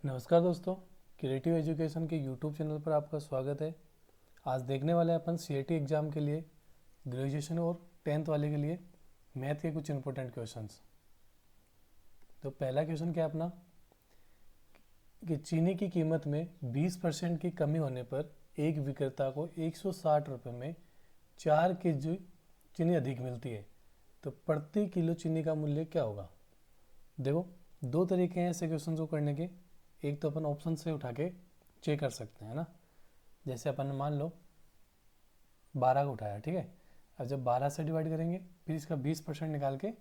नमस्कार दोस्तों, creative education के यूट्यूब चैनल पर आपका स्वागत है। आज देखने वाले हैं अपन सीएटी एग्ज़ाम के लिए ग्रेजुएशन और 10th वाले के लिए मैथ के कुछ इंपॉर्टेंट क्वेश्चंस। तो पहला क्वेश्चन क्या है अपना कि चीनी की कीमत में 20% की कमी होने पर एक विक्रेता को 160 रुपये में 4 केजी चीनी अधिक मिलती है, तो प्रति किलो चीनी का मूल्य क्या होगा। देखो, दो तरीके हैं ऐसे क्वेश्चन को करने के। एक तो अपन ऑप्शन से उठा के चेक कर सकते हैं ना। जैसे अपन ने मान लो 12 को उठाया, ठीक है। अब जब 12 से डिवाइड करेंगे फिर इसका 20% निकाल के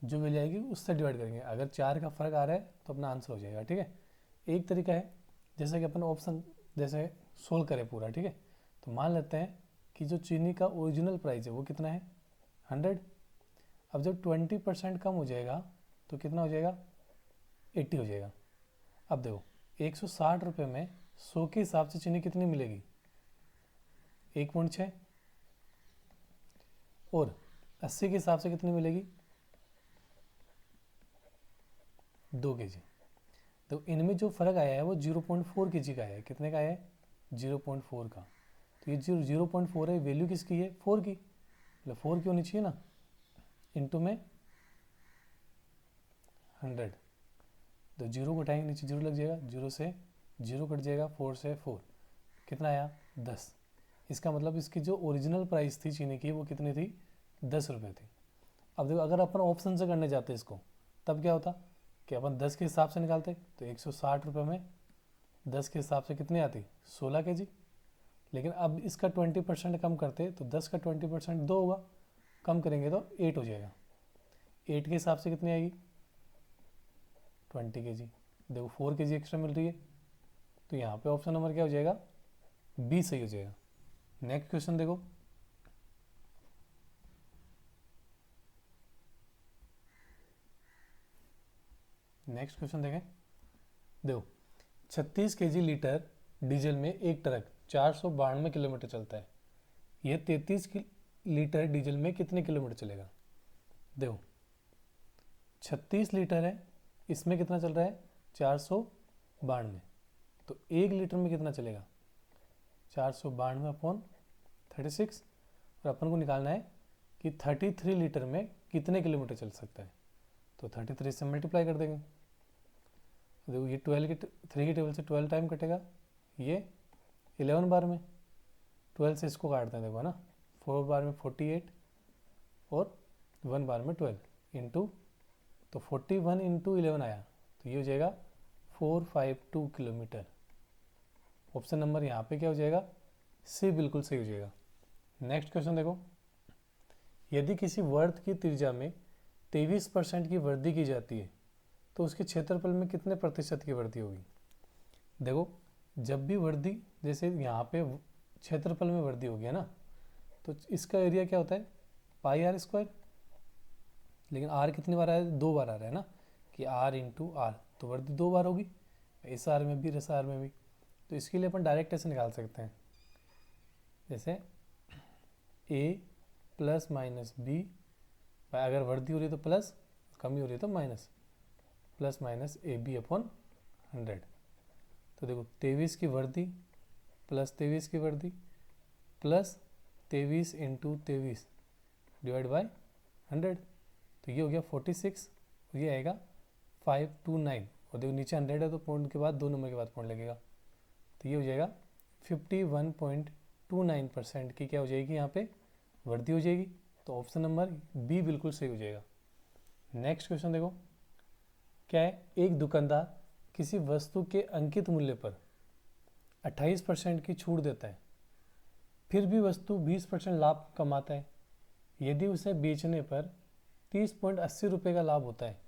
जो मिल जाएगी उससे डिवाइड करेंगे। अगर 4 का फर्क आ रहा है तो अपना आंसर हो जाएगा, ठीक है। एक तरीका है जैसे कि अपन ऑप्शन जैसे सोल्व करें पूरा, ठीक है। तो मान लेते हैं कि जो चीनी का ओरिजिनल प्राइस है वो कितना है 100। अब जब 20% कम हो जाएगा तो कितना हो जाएगा 80 हो जाएगा। अब देखो 160 रुपये में 100 के हिसाब से चीनी कितनी मिलेगी 1.6, और 80 के हिसाब से कितनी मिलेगी 2 केजी। तो इनमें जो फ़र्क आया है वो 0.4 केजी का है। कितने का है 0.4 का। तो ये 0.4 है, वैल्यू किसकी है 4 की, मतलब 4 की होनी चाहिए ना, इनटू में 100। तो 0 को उठाएंगे नीचे 0 लग जाएगा, 0 से 0 कट जाएगा, 4 से 4 कितना आया 10। इसका मतलब इसकी जो ओरिजिनल प्राइस थी चीनी की वो कितनी थी 10 रुपये थी। अब देखो अगर अपन ऑप्शन से करने जाते इसको तब क्या होता कि अपन 10 के हिसाब से निकालते, तो 160 रुपये में 10 के हिसाब से कितनी आती 16 केजी। लेकिन अब इसका 20% कम करते तो 10 का 20% 2 होगा, कम करेंगे तो 8 हो जाएगा। 8 के हिसाब से कितनी आएगी 20 केजी। देखो 4 केजी एक्स्ट्रा मिल रही है, तो यहाँ पे ऑप्शन नंबर क्या हो जाएगा बी सही हो जाएगा। नेक्स्ट क्वेश्चन देखो, नेक्स्ट क्वेश्चन देखें। देखो 36 केजी लीटर डीजल में एक ट्रक 492 किलोमीटर चलता है। यह 33 लीटर डीजल में कितने किलोमीटर चलेगा। देखो 36 लीटर है, इसमें कितना चल रहा है 492, तो 1 लीटर में कितना चलेगा 492 अपॉन 36, और अपन को निकालना है कि 33 लीटर में कितने किलोमीटर चल सकता है। तो 33 से मल्टीप्लाई कर देंगे। देखो ये 12 की 3 की टेबल से 12 टाइम कटेगा, ये 11 बार में 12 से इसको काटते हैं, देखो है ना, 4 बार में 48 और 1 बार में 12 इंटू, तो 41 इंटू 11 आया, तो ये हो जाएगा 452 किलोमीटर। ऑप्शन नंबर यहाँ पे क्या हो जाएगा सी बिल्कुल सही हो जाएगा। नेक्स्ट क्वेश्चन देखो, यदि किसी वर्त की त्रिज्या में 23% की वृद्धि की जाती है तो उसके क्षेत्रफल में कितने प्रतिशत की वृद्धि होगी। देखो जब भी वृद्धि, जैसे यहाँ पे क्षेत्रफल में वृद्धि होगी है ना, तो इसका एरिया क्या होता है पाई आर स्क्वायर। लेकिन आर कितनी बार आ रहा है 2 बार आ रहा है ना, कि आर इंटू आर, तो वृद्धि 2 बार होगी, इस आर में भी इस आर में भी। तो इसके लिए अपन डायरेक्ट ऐसे निकाल सकते हैं, जैसे ए प्लस माइनस बी, अगर वृद्धि हो रही है तो प्लस, कमी हो रही है तो minus, plus minus A B upon 100। तो देखो 23 की वृद्धि प्लस 23 की वृद्धि प्लस 23 इंटू 23 डिवाइड बाई 100, तो ये हो गया 46, और ये आएगा 529, और देखो नीचे 100 है तो पॉइंट के बाद 2 नंबर के बाद पॉइंट लगेगा, तो ये हो जाएगा 51.29% की क्या हो जाएगी यहाँ पे वृद्धि हो जाएगी। तो ऑप्शन नंबर बी बिल्कुल सही हो जाएगा। नेक्स्ट क्वेश्चन देखो, क्या है, एक दुकानदार किसी वस्तु के अंकित मूल्य पर 28% की छूट देता है, फिर भी वस्तु 20% लाभ कमाता है। यदि उसे बेचने पर 30.80 रुपये का लाभ होता है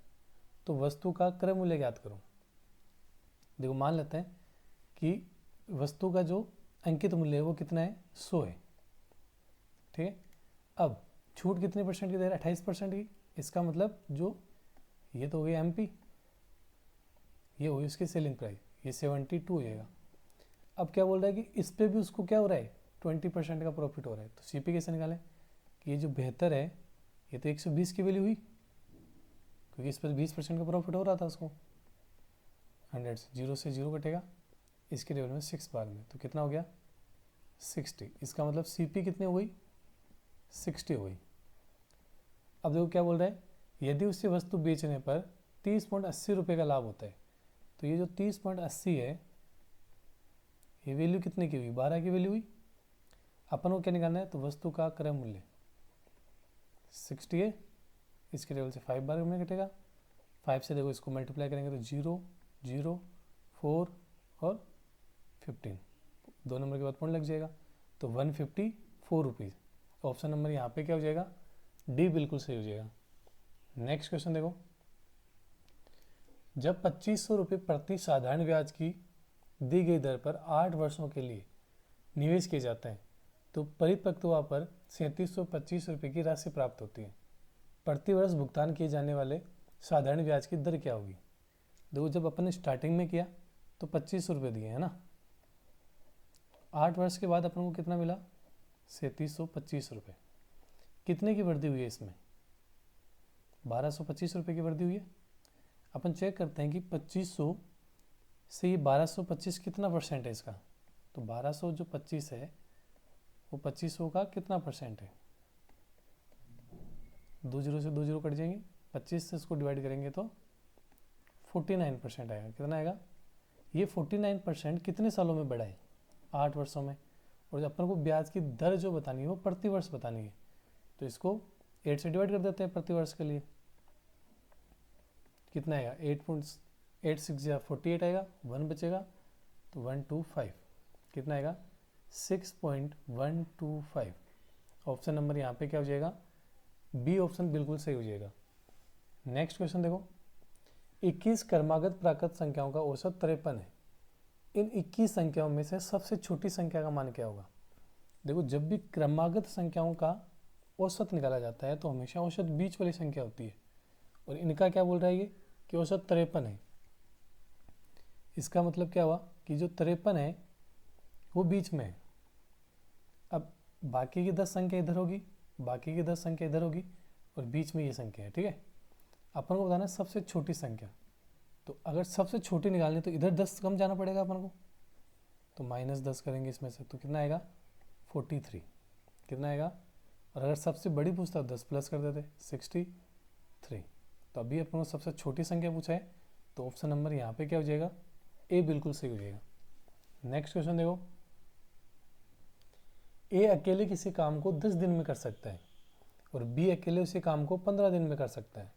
तो वस्तु का क्रय मूल्य ज्ञात करो। देखो मान लेते हैं कि वस्तु का जो अंकित मूल्य है वो कितना है 100 है, ठीक है। अब छूट कितने परसेंट की दे रहा है 28% की। इसका मतलब जो ये तो हो गया एमपी, ये हुई उसकी सेलिंग प्राइस, ये 72 हो जाएगा। अब क्या बोल रहा है कि इस पर भी उसको क्या हो रहा है 20% का प्रॉफिट हो रहा है। तो सीपी कैसे निकालें कि ये जो बेहतर है ये तो 120 की वैल्यू हुई, क्योंकि इस पर 20% का प्रॉफिट हो रहा था उसको। 100 से 0 कटेगा, इसके टेबल में 6 बार में, तो कितना हो गया 60। इसका मतलब CP कितनी हो गई 60 हो गई। अब देखो क्या बोल रहा है, यदि उसी वस्तु बेचने पर 30.80 रुपये का लाभ होता है, तो ये जो 30.80 है ये वैल्यू कितने की हुई 12 की वैल्यू हुई। अपन को क्या निकालना है, तो वस्तु का क्रय मूल्य 60 है, इसके टेबल से 5 बार में कटेगा, 5 से देखो इसको मल्टीप्लाई करेंगे तो 0 0 4 और 15, 2 नंबर के बाद पॉइंट लग जाएगा, तो 154 रुपीज़। ऑप्शन नंबर यहाँ पे क्या हो जाएगा डी बिल्कुल सही हो जाएगा। नेक्स्ट क्वेश्चन देखो, जब 2500 रुपये प्रति साधारण ब्याज की दी गई दर पर 8 वर्षों के लिए निवेश किए जाते हैं, तो परिपक्वता पर 3725 रुपये की राशि प्राप्त होती है। प्रति वर्ष भुगतान किए जाने वाले साधारण ब्याज की दर क्या होगी। देखो जब अपन ने स्टार्टिंग में किया तो 2500 रुपये दिए है ना, 8 वर्ष के बाद अपन को कितना मिला 3725 रुपये। कितने की वृद्धि हुई है इसमें 1225 रुपये की वृद्धि हुई है। अपन चेक करते हैं कि 2500 से ये 1225 कितना परसेंट है इसका, तो 1200 जो 25 है वो 2500 का कितना परसेंट है, 2 जीरो से 2 जीरो कट जाएंगे, 25 से इसको डिवाइड करेंगे तो 49% आएगा। कितना आएगा, ये 49% कितने सालों में बढ़ा है 8 वर्षों में। और अपन को ब्याज की दर जो बतानी है वो प्रति वर्ष बतानी है, तो इसको 8 से डिवाइड कर देते हैं प्रति वर्ष के लिए। कितना आएगा 8.86 48 आएगा, 1 बचेगा तो 125, कितना आएगा 6.125। ऑप्शन नंबर यहाँ पे क्या हो जाएगा बी ऑप्शन बिल्कुल सही हो जाएगा। नेक्स्ट क्वेश्चन देखो, 21 क्रमागत प्राकृत संख्याओं का औसत 53 है। इन 21 संख्याओं में से सबसे छोटी संख्या का मान क्या होगा। देखो जब भी क्रमागत संख्याओं का औसत निकाला जाता है तो हमेशा औसत बीच वाली संख्या होती है, और इनका क्या बोल रहा है ये कि औसत 53 है। इसका मतलब क्या हुआ कि जो 53 है वो बीच में है। अब बाकी की 10 संख्या इधर होगी, बाकी की 10 संख्या इधर होगी, और बीच में ये संख्या है। ठीक है, अपन को बताना है सबसे छोटी संख्या, तो अगर सबसे छोटी निकालनी तो इधर 10 कम जाना पड़ेगा अपन को, तो -10 करेंगे इसमें से, तो कितना आएगा 43। कितना आएगा, और अगर सबसे बड़ी पूछता तो 10 प्लस कर देते 63। तो अभी अपन को सबसे छोटी संख्या पूछा है, तो ऑप्शन नंबर यहाँ पे क्या हो जाएगा ए बिल्कुल सही हो जाएगा। नेक्स्ट क्वेश्चन देखो, ए अकेले किसी काम को 10 दिन में कर सकता है और बी अकेले उसी काम को 15 दिन में कर सकता है।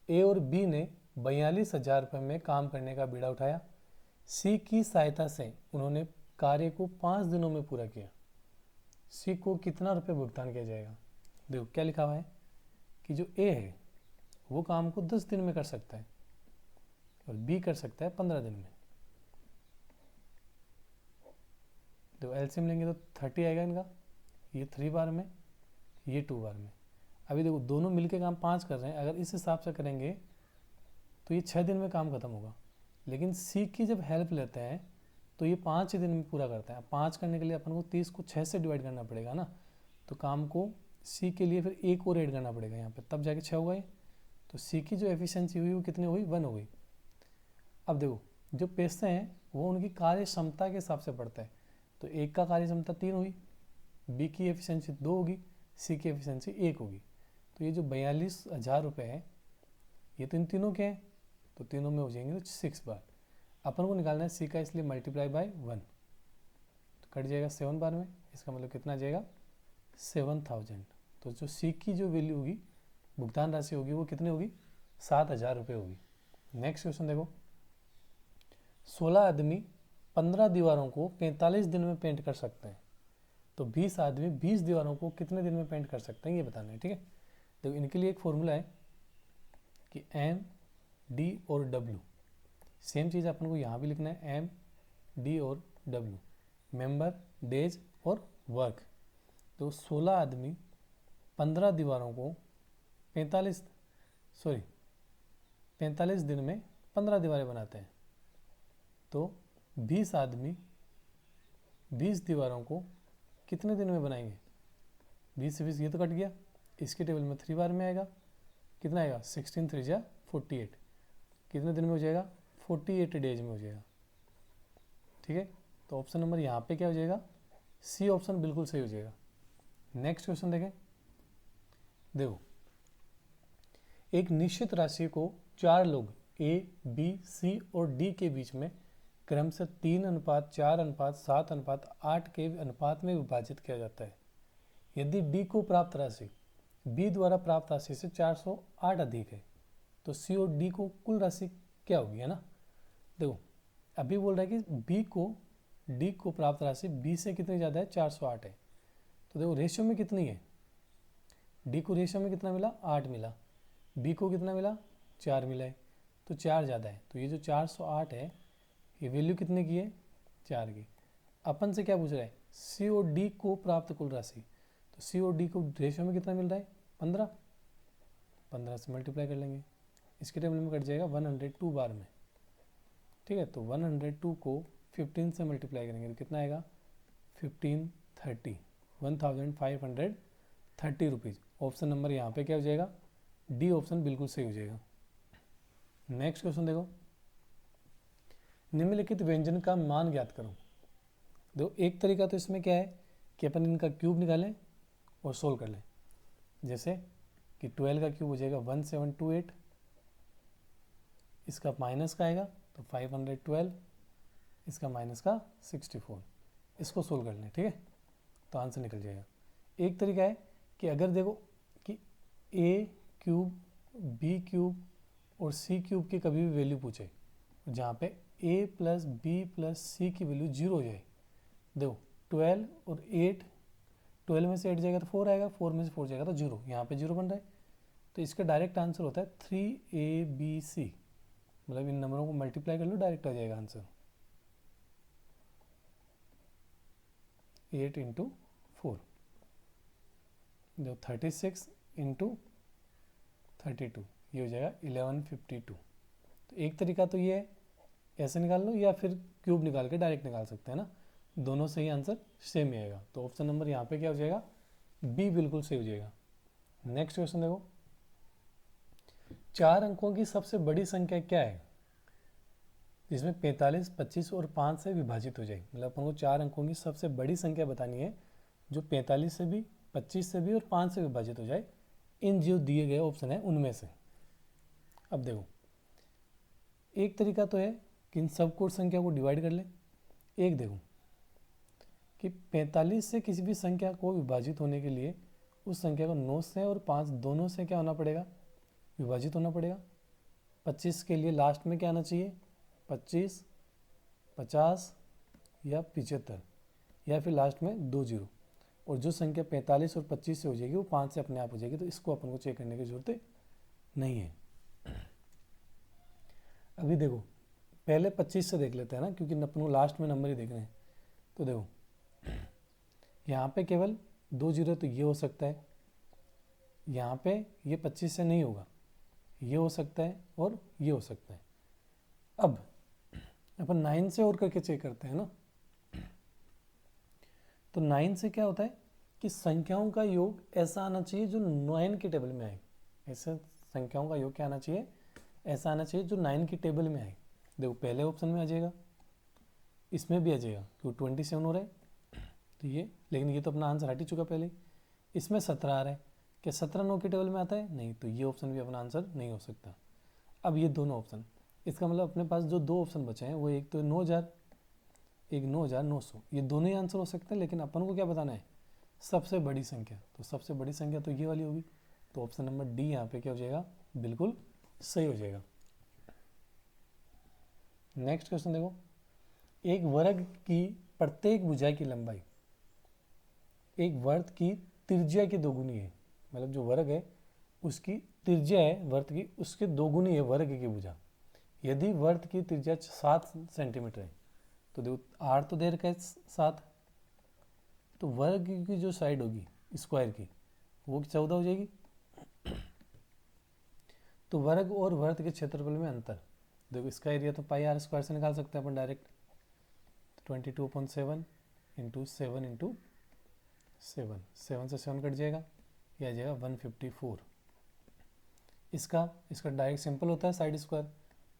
ए और बी ने 42,000 रुपये में काम करने का बीड़ा उठाया। सी की सहायता से उन्होंने कार्य को 5 दिनों में पूरा किया। सी को कितना रुपये भुगतान किया जाएगा। देखो क्या लिखा हुआ है कि जो ए है वो काम को 10 दिन में कर सकता है और बी कर सकता है 15 दिन में। देखो एलसीएम लेंगे तो 30 आएगा इनका, ये 3 बार में, ये 2 बार में। अभी देखो दोनों मिलके काम 5 कर रहे हैं, अगर इस हिसाब से करेंगे तो ये 6 दिन में काम खत्म होगा। लेकिन सी की जब हेल्प लेते हैं तो ये 5 ही दिन में पूरा करते हैं। 5 करने के लिए अपन को 30 को 6 से डिवाइड करना पड़ेगा ना, तो काम को सी के लिए फिर एक और ऐड करना पड़ेगा यहाँ पे, तब जाके 6 होगा ये। तो सी की जो एफिशिएंसी हुई वो कितनी हुई 1 हो गई। अब देखो जो पैसे हैं वो उनकी कार्य क्षमता के हिसाब से पड़ता है, तो एक का कार्य क्षमता 3 हुई, बी की एफिशिएंसी 2 होगी, सी की एफिशिएंसी 1 होगी। तो ये जो 42,000 रुपये है ये तो इन तीनों के हैं, तो तीनों में हो जाएंगे तो 6 बार। अपन को निकालना है सी का, इसलिए मल्टीप्लाई बाय 1, तो कट जाएगा 7 बार में। इसका मतलब कितना आ जाएगा 7,000। तो जो सी की जो वैल्यू होगी भुगतान राशि होगी वो कितनी होगी 7,000 रुपये होगी। नेक्स्ट क्वेश्चन देखो, 16 आदमी 15 दीवारों को 45 दिन में पेंट कर सकते हैं, तो 20 आदमी 20 दीवारों को कितने दिन में पेंट कर सकते हैं ये बताना है। ठीक है, देखो इनके लिए एक फॉर्मूला है कि एम डी और डब्ल्यू, सेम चीज़ अपन को यहाँ भी लिखना है, एम डी और डब्ल्यू, मेंबर, डेज और वर्क। तो 16 आदमी 15 दीवारों को 45 दिन में 15 दीवारें बनाते हैं, तो 20 आदमी 20 दीवारों को कितने दिन में बनाएंगे। 20 से 20 ये तो कट गया, इसके टेबल में 3 बार में आएगा, कितना आएगा 16 3 जा 48, कितने दिन में हो जाएगा 48 डेज में हो जाएगा। ठीक है, तो ऑप्शन नंबर यहाँ पे क्या हो जाएगा, सी ऑप्शन बिल्कुल सही हो जाएगा। नेक्स्ट क्वेश्चन देखें। देखो, एक निश्चित राशि को 4 लोग ए, बी, सी और डी के बीच में क्रम से 3:4:7:8 के अनुपात में विभाजित किया जाता है। यदि डी को प्राप्त राशि बी द्वारा प्राप्त राशि से 408 अधिक है तो सी और डी को कुल राशि क्या होगी, है ना। देखो, अभी बोल रहा है कि डी को प्राप्त राशि बी से कितनी ज़्यादा है, 408 है। तो देखो रेशियो में कितनी है, डी को रेशियो में कितना मिला, 8 मिला, बी को कितना मिला, 4 मिला है, तो 4 ज़्यादा है। तो ये जो 408 है ये वैल्यू कितने की है, 4 की। अपन से क्या पूछ रहा है, सी और डी को प्राप्त कुल राशि, तो सी और डी को रेशियो में कितना मिल रहा है, 15 से मल्टीप्लाई कर लेंगे, इसके टेबल में कट जाएगा 102 बार में। ठीक है, तो 102 को 15 से मल्टीप्लाई करेंगे तो कितना आएगा, 1530 रुपीज़। ऑप्शन नंबर यहाँ पे क्या हो जाएगा, डी ऑप्शन बिल्कुल सही हो जाएगा। नेक्स्ट क्वेश्चन देखो, निम्नलिखित व्यंजन का मान ज्ञात करो। देखो, एक तरीका तो इसमें क्या है कि अपन इनका क्यूब निकालें और सोल्व कर लें। जैसे कि 12 का क्यूब हो जाएगा 1728, इसका माइनस का आएगा तो 512, इसका माइनस का 64, इसको सोल्व कर लें। ठीक है, तो आंसर निकल जाएगा। एक तरीका है कि अगर देखो कि ए क्यूब, बी क्यूब और सी क्यूब की कभी भी वैल्यू पूछे जहाँ पे a प्लस बी प्लस सी की वैल्यू 0 हो जाए। देखो 12 और 8, 12 में से 8 जाएगा तो 4 आएगा, 4 में से 4 जाएगा तो 0, यहाँ पे 0 बन रहा है। तो इसका डायरेक्ट आंसर होता है 3ABC, मतलब इन नंबरों को मल्टीप्लाई कर लो डायरेक्ट आ जाएगा आंसर। 8 × 4, जो 36 × 32, ये हो जाएगा 1152। तो एक तरीका तो ये है, ऐसे निकाल लो, या फिर क्यूब निकाल के डायरेक्ट निकाल सकते हैं ना, दोनों सही आंसर सेम ही आएगा। तो ऑप्शन नंबर यहाँ पे क्या हो जाएगा, बी बिल्कुल सही हो जाएगा। नेक्स्ट क्वेश्चन देखो, 4 अंकों की सबसे बड़ी संख्या क्या है जिसमें 45, 25 और 5 से विभाजित हो जाए। मतलब अपन को 4 अंकों की सबसे बड़ी संख्या बतानी है जो 45 से भी, 25 से भी और 5 से विभाजित हो जाए, इन जो दिए गए ऑप्शन है उनमें से। अब देखो, एक तरीका तो है कि इन सब कोट संख्या को डिवाइड कर ले। एक देखो कि 45 से किसी भी संख्या को विभाजित होने के लिए उस संख्या को 9 से और 5 दोनों से क्या होना पड़ेगा, विभाजित होना पड़ेगा। 25 के लिए लास्ट में क्या आना चाहिए, 25, 50 या 75, या फिर लास्ट में 2 0। और जो संख्या 45 और 25 से हो जाएगी वो 5 से अपने आप हो जाएगी, तो इसको अपन को चेक करने की जरूरत नहीं है। अभी देखो, पहले 25 से देख लेते हैं ना, क्योंकि अपन को लास्ट में नंबर ही देख रहे हैं। तो देखो यहाँ पे केवल 2 0, तो ये हो सकता है, यहाँ पे ये 25 से नहीं होगा, ये हो सकता है और ये हो सकता है। अब अपन 9 से और करके चेक करते हैं ना। तो 9 से क्या होता है कि संख्याओं का योग ऐसा आना चाहिए जो 9 के टेबल में आए। ऐसे संख्याओं का योग क्या आना चाहिए, ऐसा आना चाहिए जो 9 की टेबल में आए। देखो पहले ऑप्शन में आ जाएगा, इसमें भी आ जाएगा, क्योंकि 27 हो रहा है तो ये, लेकिन ये तो अपना आंसर हट ही चुका पहले। इसमें 17 आ रहा है, क्या 17 9 के टेबल में आता है, नहीं, तो ये ऑप्शन भी अपना आंसर नहीं हो सकता। अब ये दोनों ऑप्शन, इसका मतलब अपने पास जो 2 ऑप्शन बचे हैं वो एक तो 9000, एक 9900, ये दोनों ही आंसर हो सकते हैं। लेकिन अपन को क्या बताना है, सबसे बड़ी संख्या। तो सबसे बड़ी संख्या तो ये वाली होगी, तो ऑप्शन नंबर डी यहाँ पे क्या हो जाएगा, बिल्कुल सही हो जाएगा। नेक्स्ट क्वेश्चन देखो, एक वर्ग की प्रत्येक भुजा की लंबाई एक वर्ग की त्रिज्या की दोगुनी है। मतलब जो वर्ग है उसकी त्रिज्या है वर्ग की, उसके दोगुनी है वर्ग की भुजा। यदि वर्ग की त्रिज्या 7 सेंटीमीटर है, तो देखो आर तो दे रखा है 7, तो वर्ग की जो साइड होगी स्क्वायर की वो 14 हो जाएगी। तो वर्ग और वर्ग के क्षेत्रफल में अंतर, देखो इसका एरिया तो पाई आर स्क्वायर से निकाल सकते हैं अपन डायरेक्ट, 22.7 × 7 × 7, 7 से 7 कट जाएगा, यह आ जाएगा 154। इसका डायरेक्ट सिंपल होता है साइड स्क्वायर,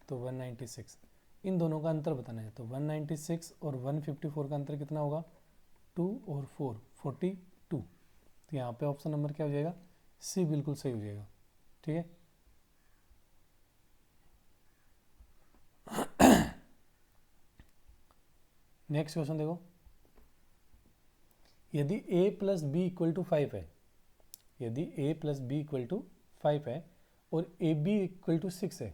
तो 196। इन दोनों का अंतर बताना है। तो 196 और 154 का अंतर कितना होगा? 2 और 4 42। तो यहाँ पे ऑप्शन नंबर क्या हो जाएगा? सी बिल्कुल सही हो जाएगा। ठीक है, नेक्स्ट क्वेश्चन देखो, यदि a plus B equal to 5 है, यदि a plus B equal to 5 है और ए बी इक्वल टू 6 है,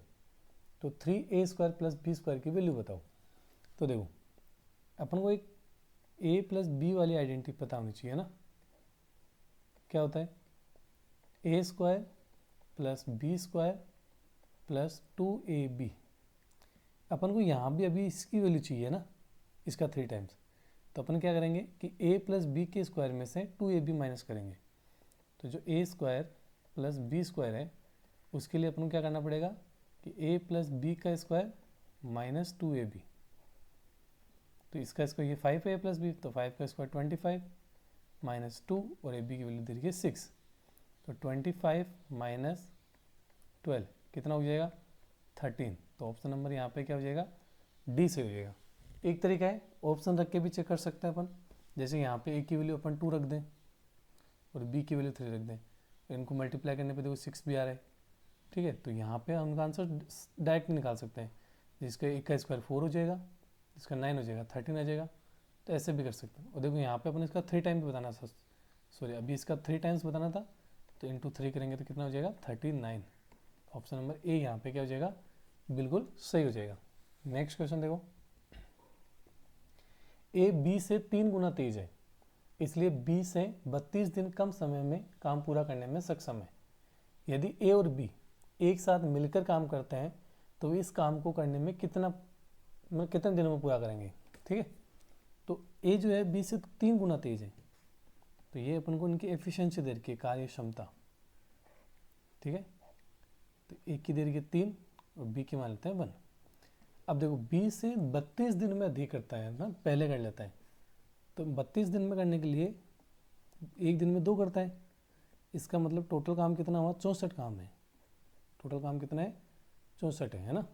तो 3a² प्लस b² की वैल्यू बताओ। तो देखो, अपन को एक a प्लस बी वाली आइडेंटिटी पता होनी चाहिए ना। क्या होता है? a² plus b² plus 2ab। अपन को यहाँ भी अभी इसकी वैल्यू चाहिए ना, इसका 3 टाइम्स। तो अपन क्या करेंगे कि a प्लस बी के स्क्वायर में से 2ab माइनस करेंगे। तो जो a² प्लस b² है, उसके लिए अपन को क्या करना पड़ेगा कि a प्लस बी का स्क्वायर माइनस 2ab। तो इसका स्क्वायर ये 5 है प्लस बी, तो 5 का स्क्वायर 25 माइनस 2 और ab की वैल्यू दे रही है 6। तो 25 माइनस 12 कितना हो जाएगा? 13। तो ऑप्शन नंबर यहाँ पे क्या हो जाएगा? डी से हो जाएगा। एक तरीका है, ऑप्शन रख के भी चेक कर सकते हैं अपन। जैसे यहाँ पे a की वैल्यू अपन 2 रख दें और b की वैल्यू 3 रख दें, तो इनको मल्टीप्लाई करने पे देखो 6 भी आ रहा है। ठीक है, तो यहाँ पे उनका आंसर डायरेक्ट निकाल सकते हैं। जिसका एक का स्क्वायर 4 हो जाएगा, इसका 9 हो जाएगा, 13 आ जाएगा। तो ऐसे भी कर सकते हैं। और देखो यहाँ पे अपन इसका 3 टाइम्स बताना था, सॉरी अभी इसका 3 टाइम्स बताना था, तो इंटू 3 करेंगे तो कितना हो जाएगा? 39। ऑप्शन नंबर ए यहाँ पे क्या हो जाएगा? बिल्कुल सही हो जाएगा। नेक्स्ट क्वेश्चन देखो, ए बी से 3 गुना तेज है, इसलिए बी से 32 दिन कम समय में काम पूरा करने में सक्षम है। यदि ए और बी एक साथ मिलकर काम करते हैं तो इस काम को करने में कितने दिनों में पूरा करेंगे? ठीक है, तो ए जो है बी से 3 गुना तेज है, तो ये अपन को इनकी एफिशिएंसी दे रखी है, कार्य क्षमता। ठीक है, तो ए की दे रखी है 3 और बी की मान लेते हैं 1। अब देखो बी से 32 दिन में अधिक करता है ना, पहले कर लेता है। तो 32 दिन में करने के लिए एक दिन में 2 करता है, इसका मतलब टोटल काम कितना हुआ? 64 काम है। टोटल काम कितना है? 64 है ना।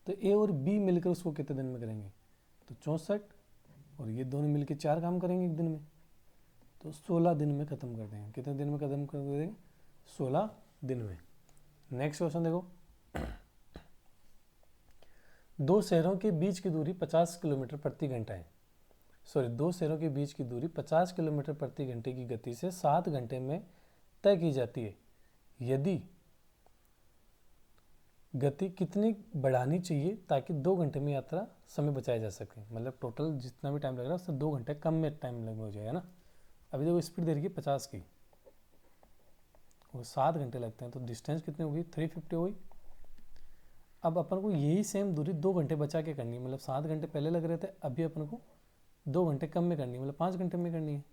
तो ए और बी मिलकर उसको कितने दिन में करेंगे? तो 64, और ये दोनों मिलकर 4 काम करेंगे एक दिन में, तो 16 दिन में खत्म कर देंगे। कितने दिन में खत्म कर देंगे? 16 दिन में। नेक्स्ट क्वेश्चन देखो, दो शहरों के बीच की दूरी 50 किलोमीटर प्रति घंटा है। सॉरी, दो शहरों के बीच की दूरी 50 किलोमीटर प्रति घंटे की गति से 7 घंटे में तय की जाती है। यदि गति कितनी बढ़ानी चाहिए ताकि 2 घंटे में यात्रा समय बचाया जा सके? मतलब टोटल जितना भी टाइम लग रहा है उससे 2 घंटे कम में टाइम लग हो जाएगा ना। अभी देखो स्पीड दे रही है 50 की और 7 घंटे लगते हैं, तो डिस्टेंस कितनी होगी? 350 होगी। अब अपन को यही सेम दूरी 2 घंटे बचा के करनी है, मतलब 7 घंटे पहले लग रहे थे, अभी अपन को 2 घंटे कम में करनी है, मतलब 5 घंटे में करनी है।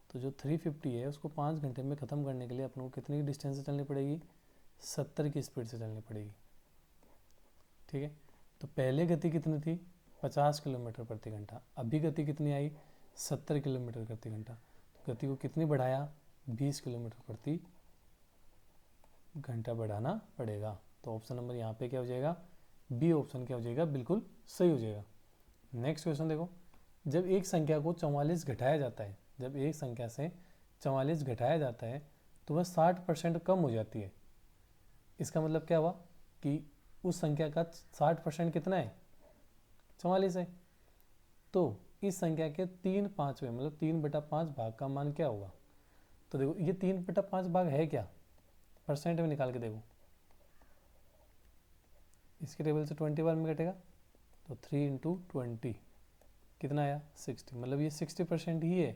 तो जो 350 है उसको 5 घंटे में ख़त्म करने के लिए अपन को कितनी डिस्टेंस से चलनी पड़ेगी? 70 की स्पीड से चलनी पड़ेगी। ठीक है, तो पहले गति कितनी थी? 50 किलोमीटर प्रति घंटा। अभी गति कितनी आई? 70 किलोमीटर प्रति घंटा। तो गति को कितनी बढ़ाया? 20 किलोमीटर प्रति घंटा बढ़ाना पड़ेगा। तो ऑप्शन नंबर यहाँ पे क्या हो जाएगा? बी ऑप्शन क्या हो जाएगा? बिल्कुल सही हो जाएगा। नेक्स्ट क्वेश्चन देखो, जब एक संख्या को 44 घटाया जाता है, जब एक संख्या से 44 घटाया जाता है तो वह 60% कम हो जाती है। इसका मतलब क्या हुआ कि उस संख्या का 60% कितना है? 44 है। तो इस संख्या के 3/5 मतलब 3/5 भाग का मान क्या होगा? तो देखो ये 3/5 भाग है क्या? परसेंट में निकाल के देखो, इसके टेबल से 20 बार में कटेगा, तो 3 × 20 कितना आया? 60। मतलब ये 60% ही है।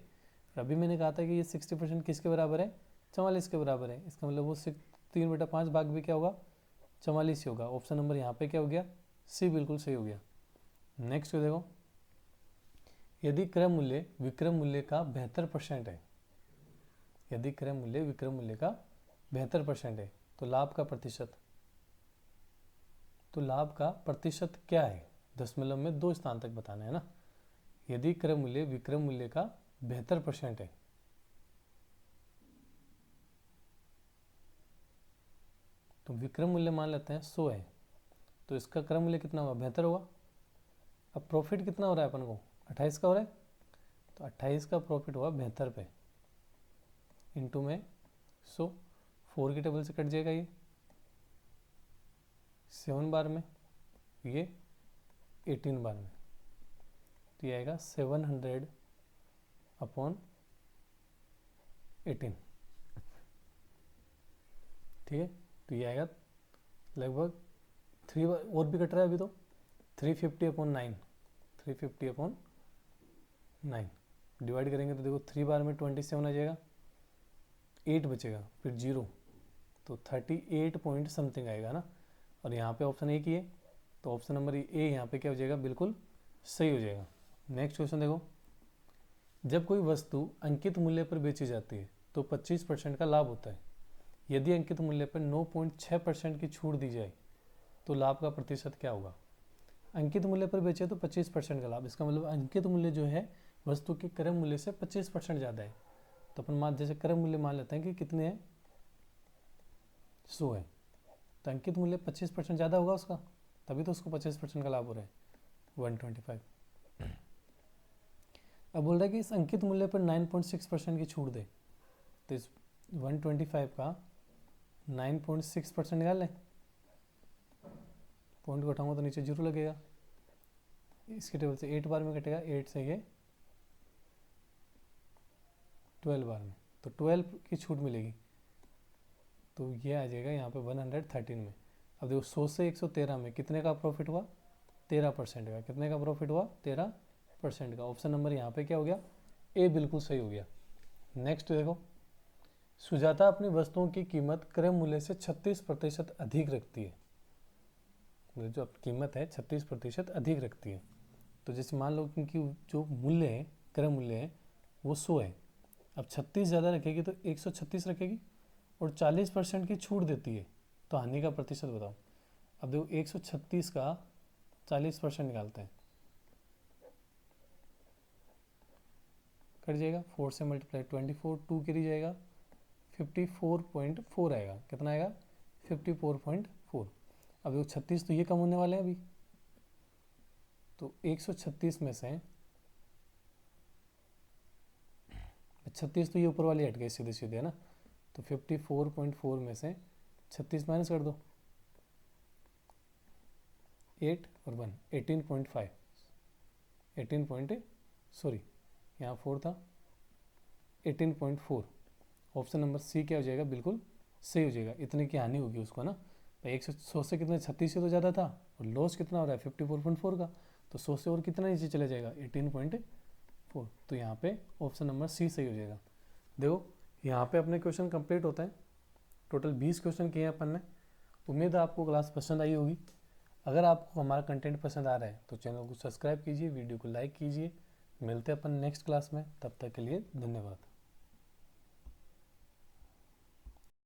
अभी मैंने कहा था कि ये 60% किसके बराबर है? 44 के बराबर है। इसका मतलब वो 3/5 भाग भी क्या होगा? 44 ही होगा। ऑप्शन नंबर यहाँ पे क्या हो गया? सी बिल्कुल सही हो गया। नेक्स्ट देखो, यदि क्रम मूल्य विक्रम मूल्य का 72% है, यदि क्रम मूल्य विक्रम मूल्य का 72% है, तो लाभ का प्रतिशत, तो लाभ का प्रतिशत क्या है? दशमलव में 2 स्थान तक बताना है ना। यदि क्रम मूल्य विक्रम मूल्य का 72% है, तो विक्रम मूल्य मान लेते हैं 100 है, तो इसका क्रम मूल्य कितना होगा, 72 होगा। अब प्रॉफिट कितना हो रहा है अपन को, 28 का हो रहा है, तो 28 का प्रॉफिट हुआ 72 पे, इंटू में 100, 4 की टेबल से कट जाएगा ये, 7 बार में, ये 18 बार में, तो ये आएगा 700 अपॉन 18, ठीक है। तो ये आएगा लगभग 3 बार और भी कट रहा है अभी, तो 350 अपॉन 9, 350 अपॉन 9 डिवाइड करेंगे तो देखो 3 बार में 27 आ जाएगा, 8 बचेगा, फिर 0, तो 38 पॉइंट समथिंग आएगा ना। और यहाँ पे ऑप्शन ए की है, तो ऑप्शन नंबर ए यहाँ पे क्या हो जाएगा, बिल्कुल सही हो जाएगा। नेक्स्ट क्वेश्चन देखो, जब कोई वस्तु अंकित मूल्य पर बेची जाती है तो 25% का लाभ होता है। यदि अंकित मूल्य पर 9.6% की छूट दी जाए तो लाभ का प्रतिशत क्या होगा। अंकित मूल्य पर बेचे तो 25% का लाभ, इसका मतलब अंकित मूल्य जो है वस्तु के क्रय मूल्य से 25% ज़्यादा है। तो अपन मान जैसे क्रय मूल्य मान लेते हैं कि कितने हैं, 100 है, तो अंकित मूल्य 25% ज़्यादा होगा उसका, तभी तो उसको 25% का लाभ हो रहा है, 125। अब बोल रहा है कि इस अंकित मूल्य पर 9.6% की छूट दे, तो इस 125 का 9.6% निकाल लें, पॉइंट को उठाऊंगा तो नीचे 0 लगेगा, इसके टेबल से 8 बार में कटेगा, 8 से ये 12 बार में, तो 12 की छूट मिलेगी, तो ये आ जाएगा यहाँ पे 113 में। अब देखो 100 से 113 में कितने का प्रॉफिट हुआ, 13% का, कितने का प्रॉफिट हुआ, 13% का। ऑप्शन नंबर यहाँ पे क्या हो गया, ए बिल्कुल सही हो गया। नेक्स्ट देखो, सुजाता अपनी वस्तुओं की कीमत क्रय मूल्य से 36% अधिक रखती है, जो कीमत है 36% अधिक रखती है। तो जैसे मान लो कि जो मूल्य है, क्रय मूल्य है वो 100 है, अब 36 ज़्यादा रखेगी तो 136 रखेगी और 40% की छूट देती है, तो हानि का प्रतिशत बताओ। अब देखो 136 का 40% निकालते हैं, कट जाएगा, 4 से मल्टीप्लाई 24, 2 गिरी जाएगा, 54.4 आएगा, कितना आएगा, 54.4। अब देखो 36 तो ये कम होने वाले हैं अभी, तो 136 में से 36 तो ये ऊपर वाली हट गई सीधे सीधे, है ना, तो 54.4 में से 36 माइनस कर दो, 8 और 1, 18.5, 18 पॉइंट सॉरी यहाँ 4 था, 18.4। ऑप्शन नंबर सी क्या हो जाएगा, बिल्कुल सही हो जाएगा। इतने की हानि होगी उसको ना, भाई 100 से कितने, 36 से तो ज़्यादा था, और लॉस कितना हो रहा है 54.4 का, तो 100 से और कितना नीचे चले जाएगा, 18.4। तो यहाँ पे ऑप्शन नंबर सी सही हो जाएगा। देखो यहाँ पे अपने क्वेश्चन कंप्लीट होता है, टोटल 20 क्वेश्चन किए हैं अपन ने। उम्मीद है आपको क्लास पसंद आई होगी। अगर आपको हमारा कंटेंट पसंद आ रहा है तो चैनल को सब्सक्राइब कीजिए, वीडियो को लाइक कीजिए। मिलते हैं अपन नेक्स्ट क्लास में, तब तक के लिए धन्यवाद।